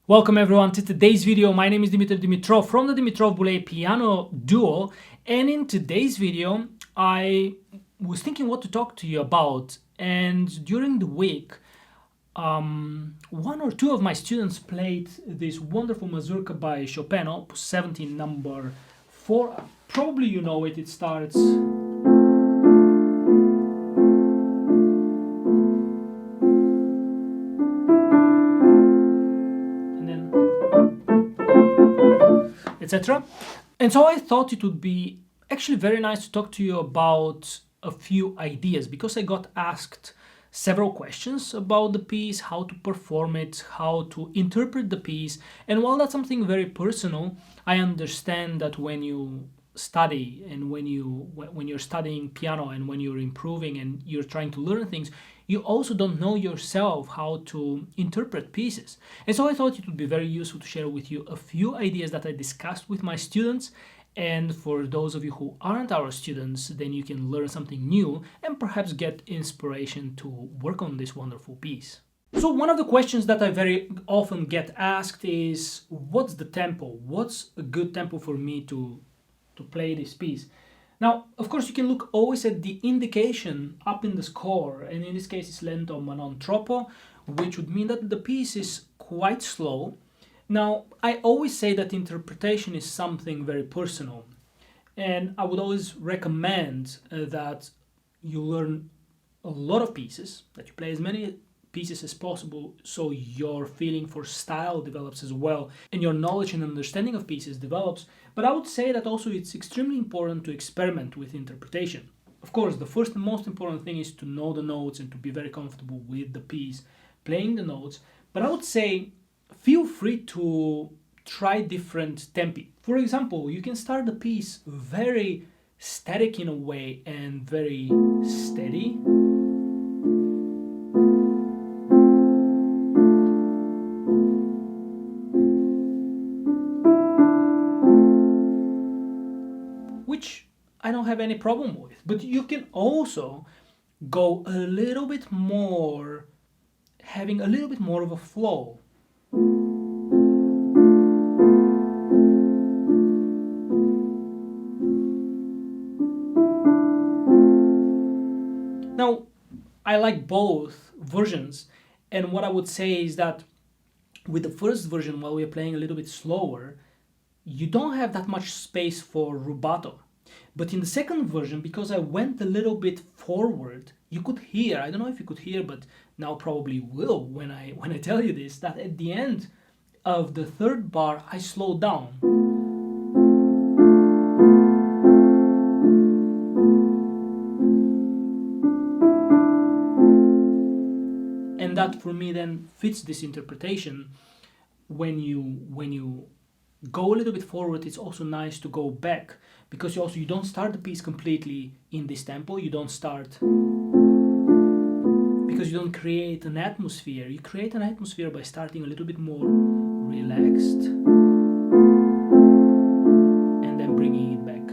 Welcome everyone to today's video. My name is Dimitar from the Dimitrov Boulez Piano Duo, and in today's video I was thinking what to talk to you about, and during the week one or two of my students played this wonderful Mazurka by Chopin, Opus 17 number 4. Probably you know it. It starts etc. And so I thought it would be actually very nice to talk to you about a few ideas, because I got asked several questions about the piece, how to perform it, how to interpret the piece. And while that's something very personal, I understand that when you study and when you're studying piano and when you're improving and you're trying to learn things, you also don't know yourself how to interpret pieces. And so I thought it would be very useful to share with you a few ideas that I discussed with my students. And for those of you who aren't our students, then you can learn something new and perhaps get inspiration to work on this wonderful piece. So one of the questions that I very often get asked is, what's the tempo? What's a good tempo for me to play this piece? Now, of course, you can look always at the indication up in the score, and in this case it's lento ma non troppo, which would mean that the piece is quite slow. Now, I always say that interpretation is something very personal, and I would always recommend that you learn a lot of pieces, that you play as many pieces as possible, so your feeling for style develops as well, and your knowledge and understanding of pieces develops. But I would say that also it's extremely important to experiment with interpretation. Of course, the first and most important thing is to know the notes and to be very comfortable with the piece, playing the notes. But I would say feel free to try different tempi. For example, you can start the piece very static in a way and very steady. Which I don't have any problem with. But you can also go a little bit more, having a little bit more of a flow. Now, I like both versions, and what I would say is that with the first version, while we're playing a little bit slower, you don't have that much space for rubato. But in the second version, because I went a little bit forward, you could hear, I don't know if you could hear, but now probably will when I tell you this, that at the end of the third bar, I slowed down. And that for me then fits this interpretation. When you go a little bit forward, it's also nice to go back, because you don't start the piece completely in this tempo. You don't start, because you don't create an atmosphere. You create an atmosphere by starting a little bit more relaxed and then bringing it back.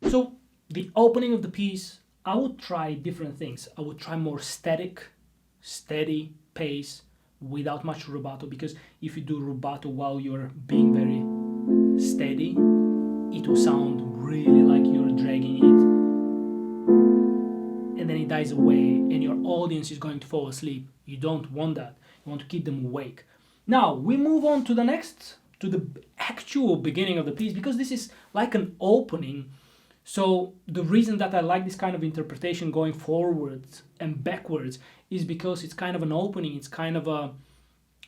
So the opening of the piece, I would try different things. I would try more static, steady pace without much rubato, because if you do rubato while you're being very steady, it will sound really like you're dragging it, and then it dies away and your audience is going to fall asleep. You don't want that. You want to keep them awake. Now we move on to the actual beginning of the piece, because this is like an opening. So the reason that I like this kind of interpretation going forwards and backwards is because it's kind of an opening. It's kind of a,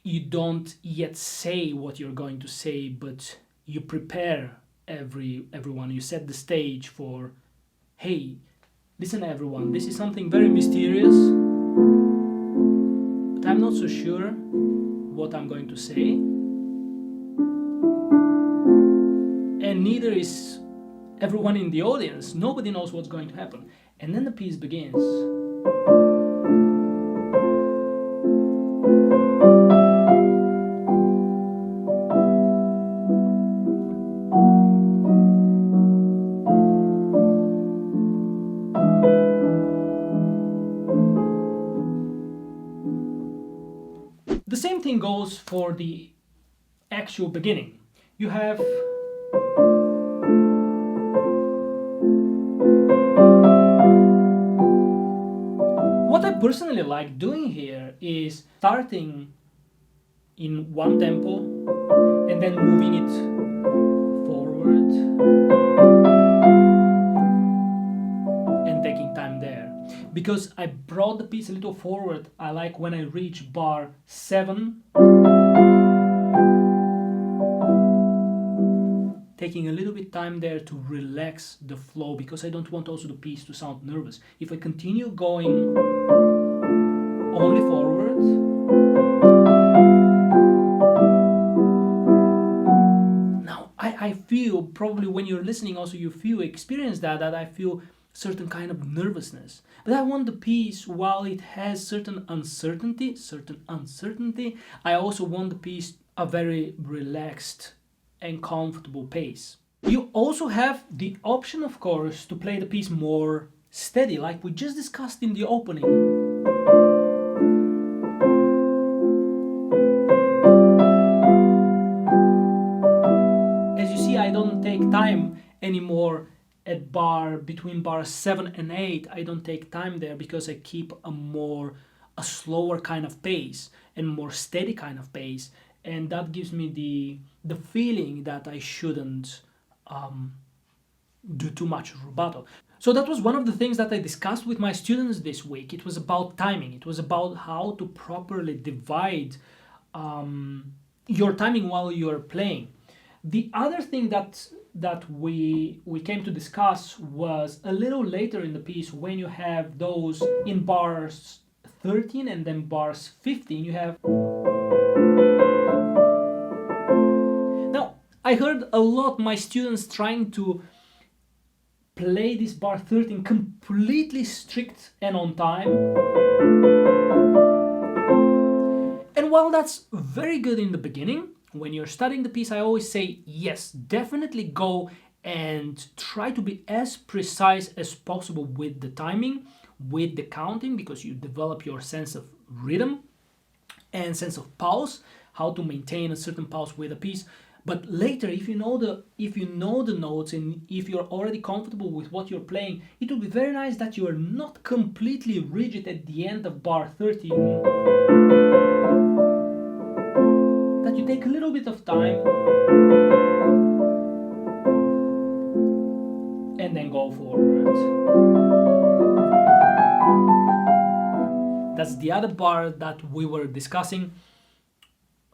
you don't yet say what you're going to say, but you prepare everyone. You set the stage for, hey, listen everyone, this is something very mysterious, but I'm not so sure what I'm going to say, and neither is everyone in the audience. Nobody knows what's going to happen. And then the piece begins. The same thing goes for the actual beginning. You have what I personally like doing here is starting in one tempo and then moving it forward and taking time there. Because I brought the piece a little forward, I like when I reach bar 7, taking a little bit time there to relax the flow, because I don't want also the piece to sound nervous. If I continue going only forward, now I feel, probably when you're listening also you experience that I feel certain kind of nervousness. But I want the piece, while it has certain uncertainty, I also want the piece a very relaxed and comfortable pace. You also have the option, of course, to play the piece more steady, like we just discussed in the opening. As you see, I don't take time anymore at between bar 7 and 8. I don't take time there because I keep a slower kind of pace and more steady kind of pace, and that gives me the feeling that I shouldn't do too much rubato. So that was one of the things that I discussed with my students this week. It was about timing. It was about how to properly divide your timing while you're playing. The other thing that we came to discuss was a little later in the piece, when you have those in bars 13 and then bars 15, you have. Now, I heard a lot my students trying to play this bar 13 completely strict and on time. And while that's very good in the beginning, when you're studying the piece, I always say, yes, definitely go and try to be as precise as possible with the timing, with the counting, because you develop your sense of rhythm and sense of pulse, how to maintain a certain pulse with a piece. But later, if you know the notes and if you're already comfortable with what you're playing, it will be very nice that you are not completely rigid at the end of bar 13. That you take a little bit of time and then go forward. That's the other bar that we were discussing,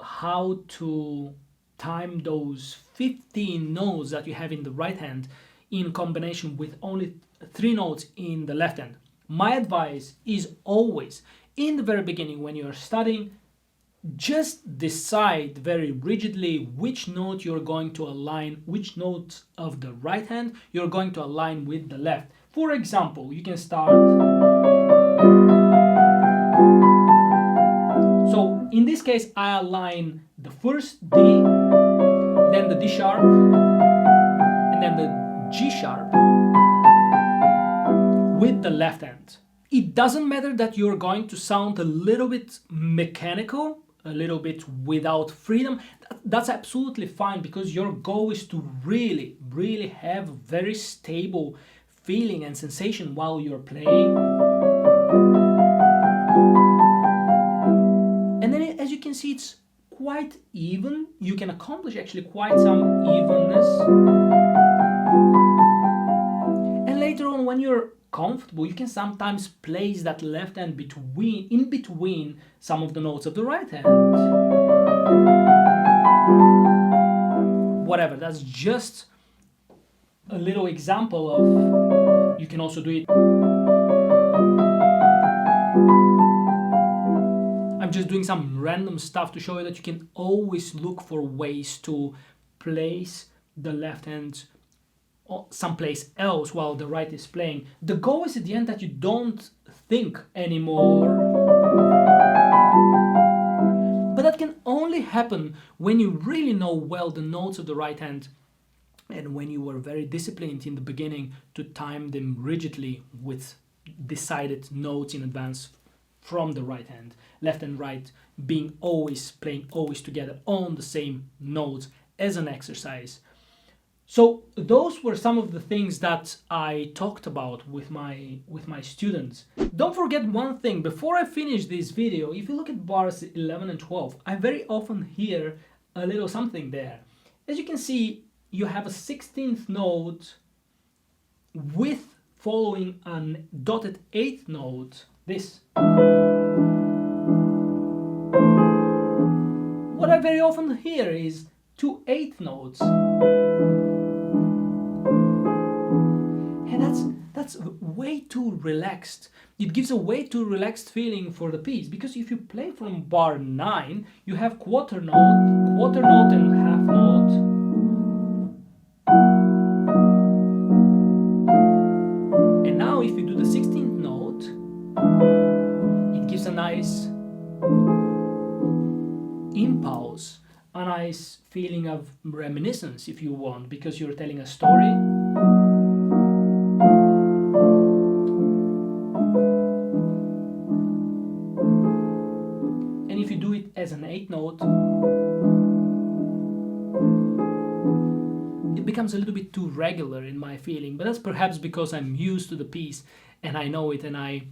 how to time those 15 notes that you have in the right hand in combination with only 3 notes in the left hand. My advice is always, in the very beginning when you're studying, just decide very rigidly which note you're going to align, which notes of the right hand you're going to align with the left. For example, you can start. So in this case, I align the first D, then the D sharp, and then the G sharp with the left hand. It doesn't matter that you're going to sound a little bit mechanical, a little bit without freedom. That's absolutely fine, because your goal is to really, really have a very stable feeling and sensation while you're playing. And then as you can see, it's quite even. You can accomplish actually quite some evenness. And later on, when you're comfortable, you can sometimes place that left hand in between some of the notes of the right hand. Whatever, that's just a little example of, you can also do it. I'm just doing some random stuff to show you that you can always look for ways to place the left hand someplace else while the right is playing. The goal is at the end that you don't think anymore. But that can only happen when you really know well the notes of the right hand, and when you were very disciplined in the beginning to time them rigidly with decided notes in advance from the right hand, left and right being always playing always together on the same notes as an exercise. So those were some of the things that I talked about with my students. Don't forget one thing before I finish this video. If you look at bars 11 and 12, I very often hear a little something there. As you can see, you have a 16th note with following a dotted 8th note, this. What I very often hear is 2 8th notes. And that's way too relaxed. It gives a way too relaxed feeling for the piece, because if you play from bar 9, you have quarter note and half note. And now if you do the 16th note, it gives a nice impulse, a nice feeling of reminiscence if you want, because you're telling a story. And if you do it as an 8th note, it becomes a little bit too regular in my feeling, but that's perhaps because I'm used to the piece and I know it and I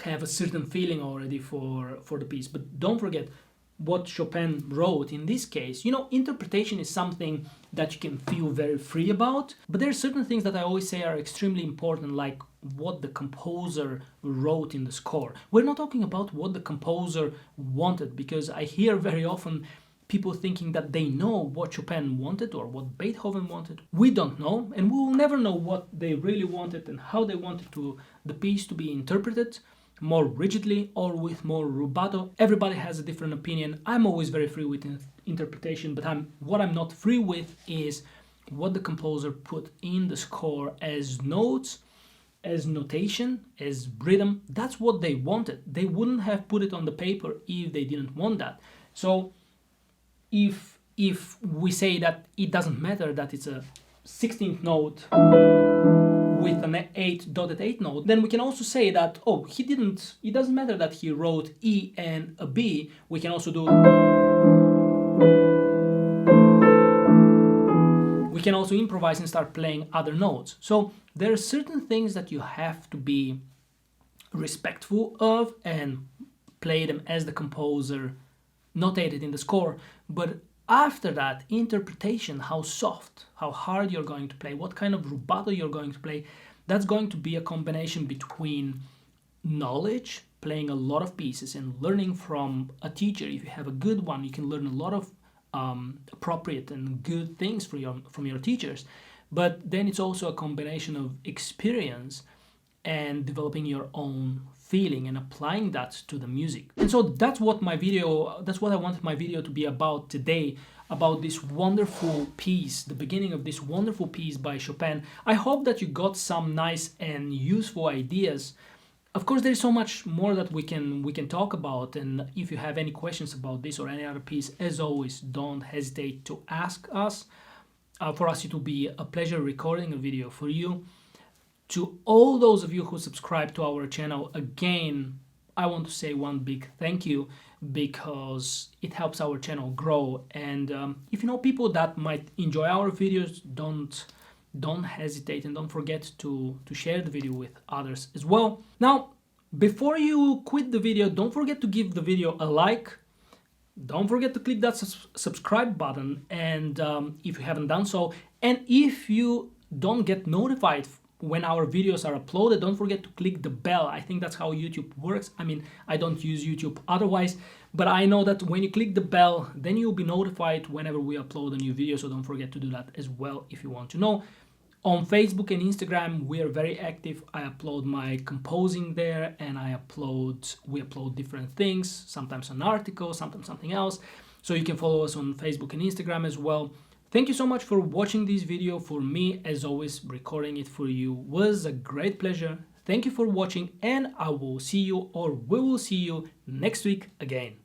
have a certain feeling already for the piece. But don't forget what Chopin wrote in this case. You know, interpretation is something that you can feel very free about, but there are certain things that I always say are extremely important, like what the composer wrote in the score. We're not talking about what the composer wanted, because I hear very often people thinking that they know what Chopin wanted or what Beethoven wanted. We don't know, and we will never know what they really wanted and how they wanted the piece to be interpreted, more rigidly or with more rubato. Everybody has a different opinion. I'm always very free with interpretation, but what I'm not free with is what the composer put in the score as notes, as notation, as rhythm. That's what they wanted. They wouldn't have put it on the paper if they didn't want that. So if we say that it doesn't matter that it's a 16th note with an 8 note, then we can also say that, oh, it doesn't matter that he wrote E and a B. We can also improvise and start playing other notes. So there are certain things that you have to be respectful of and play them as the composer notated in the score. But after that, interpretation, how soft, how hard you're going to play, what kind of rubato you're going to play, that's going to be a combination between knowledge, playing a lot of pieces and learning from a teacher. If you have a good one, you can learn a lot of appropriate and good things from your teachers. But then it's also a combination of experience and developing your own feeling and applying that to the music. And so that's what I wanted my video to be about today, about this wonderful piece, the beginning of this wonderful piece by Chopin. I hope that you got some nice and useful ideas. Of course, there's so much more that we can talk about, and if you have any questions about this or any other piece, as always, don't hesitate to ask us. For us, it will be a pleasure recording a video for you. To all those of you who subscribe to our channel, again, I want to say one big thank you, because it helps our channel grow. And if you know people that might enjoy our videos, don't hesitate and don't forget to share the video with others as well. Now, before you quit the video, don't forget to give the video a like. Don't forget to click that subscribe button, and if you haven't done so, and if you don't get notified when our videos are uploaded, don't forget to click the bell. I think that's how YouTube works. I mean, I don't use YouTube otherwise, but I know that when you click the bell, then you'll be notified whenever we upload a new video, so don't forget to do that as well if you want to know. On Facebook and Instagram, we are very active. I upload my composing there, and we upload different things, sometimes an article, sometimes something else. So you can follow us on Facebook and Instagram as well. Thank you so much for watching this video. For me, as always, recording it for you was a great pleasure. Thank you for watching, and I will see you, or we will see you next week again.